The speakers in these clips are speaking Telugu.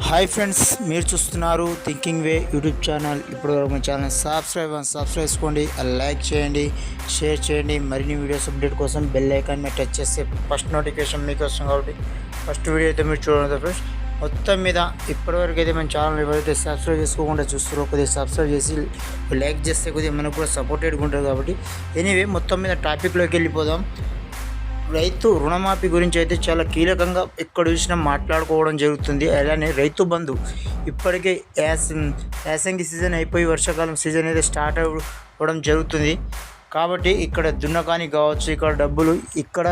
హాయ్ ఫ్రెండ్స్, మీరు చూస్తున్నారు థింకింగ్ వే యూట్యూబ్ ఛానల్. ఇప్పుడు మన ఛానల్ సబ్స్క్రైబ్ చేసుకోండి, లైక్ చేయండి, షేర్ చేయండి. మరిన్ని వీడియోస్ అప్డేట్ కోసం బెల్ ఐకాన్ మీద టచ్ చేస్తే ఫస్ట్ నోటిఫికేషన్ మీకు వస్తుంది. కాబట్టి ఫస్ట్ వీడియో అయితే మీరు చూడండి ఫ్రెండ్స్. మొత్తం మీద ఇప్పటివరకు అయితే మన ఛానల్ ఎవరైతే సబ్స్క్రైబ్ చేసుకోకుండా చూస్తారో కొద్దిగా సబ్స్క్రైబ్ చేసి లైక్ చేస్తే కొద్దిగా మనకు కూడా సపోర్టెడ్గా ఉంటుంది. కాబట్టి ఎనీవే మొత్తం మీద టాపిక్లోకి వెళ్ళిపోదాం. రైతు రుణమాఫీ గురించి అయితే చాలా కీలకంగా ఎక్కడ చూసినా మాట్లాడుకోవడం జరుగుతుంది. అలానే రైతు బంధు ఇప్పటికే యాసంగి సీజన్ అయిపోయి వర్షాకాలం సీజన్ అయితే స్టార్ట్ అవ్వడం జరుగుతుంది. కాబట్టి ఇక్కడ దున్నకానికి కావచ్చు, ఇక్కడ డబ్బులు, ఇక్కడ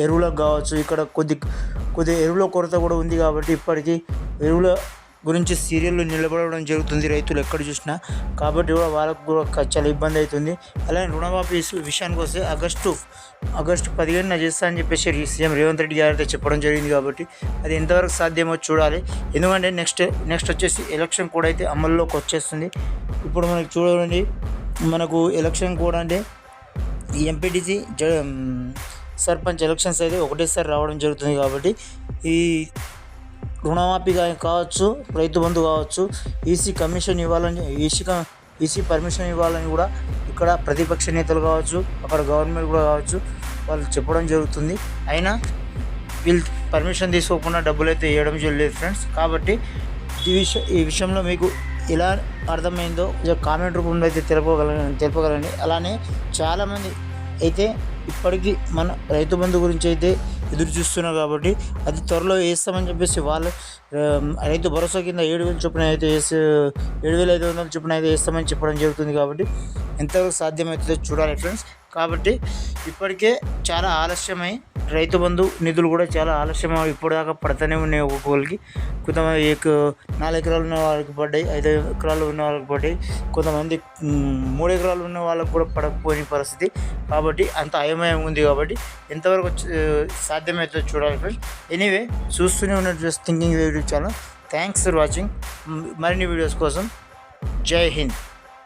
ఎరువులకు కావచ్చు, ఇక్కడ కొద్ది ఎరువుల కొరత కూడా ఉంది. కాబట్టి ఇప్పటికీ ఎరువుల గురించి సీరియల్లో నిలబడడం జరుగుతుంది రైతులు ఎక్కడ చూసినా. కాబట్టి కూడా వాళ్ళకు కూడా చాలా ఇబ్బంది అవుతుంది. అలానే రుణమాఫీ విషయానికి వస్తే ఆగస్టు 15న చేస్తా అని చెప్పేసి సీఎం రేవంత్ రెడ్డి గారు అయితే చెప్పడం జరిగింది. కాబట్టి అది ఎంతవరకు సాధ్యమో చూడాలి. ఎందుకంటే నెక్స్ట్ వచ్చేసి ఎలక్షన్ కూడా అయితే అమల్లోకి వచ్చేస్తుంది. ఇప్పుడు మనకి చూడండి, మనకు ఎలక్షన్ కూడా అంటే ఎంపీటీసీ సర్పంచ్ ఎలక్షన్స్ అయితే ఒకటేసారి రావడం జరుగుతుంది. కాబట్టి ఈ రుణమాఫీ కావచ్చు, రైతు బంధు కావచ్చు, ఈసీ కమిషన్ ఇవ్వాలని, ఈసీ పర్మిషన్ ఇవ్వాలని కూడా ఇక్కడ ప్రతిపక్ష నేతలు కావచ్చు, అక్కడ గవర్నమెంట్ కూడా కావచ్చు, వాళ్ళు చెప్పడం జరుగుతుంది. అయినా వీళ్ళు పర్మిషన్ తీసుకోకుండా డబ్బులు అయితే వేయడం జరగలేదు ఫ్రెండ్స్. కాబట్టి ఈ విషయంలో మీకు ఎలా అర్థమైందో కామెంట్ రూపంలో అయితే తెలుపగలండి. అలానే చాలామంది అయితే ఇప్పటికీ మన రైతు బంధు గురించి అయితే ఎదురు చూస్తున్నారు. కాబట్టి అది త్వరలో వేస్తామని చెప్పేసి వాళ్ళు రైతు భరోసా కింద 7,000 చొప్పున అయితే 7,500 చొప్పున అయితే వేస్తామని చెప్పడం జరుగుతుంది. కాబట్టి ఎంతవరకు సాధ్యమవుతుందో చూడాలి ఫ్రెండ్స్. కాబట్టి ఇప్పటికే చాలా ఆలస్యమై రైతు బంధు నిధులు కూడా చాలా ఆలస్యమై ఇప్పటిదాకా పడుతూనే ఉన్నాయి. ఒక్కొక్కరికి కొంతమంది 4 ఎకరాలు ఉన్న వాళ్ళకి పడ్డాయి, 5 ఎకరాలు ఉన్న వాళ్ళకి పడ్డాయి, కొంతమంది 3 ఎకరాలు ఉన్న వాళ్ళకి కూడా పడకపోయిన పరిస్థితి. కాబట్టి అంత అయమయం ఉంది. కాబట్టి ఎంతవరకు సాధ్యమవుతుందో చూడాలి ఫ్రెండ్స్. ఎనీవే చూస్తూనే ఉన్నట్టు thinking YouTube channel. Thanks for watching. మరిన్ని వీడియోస్ కోసం జై హింద్.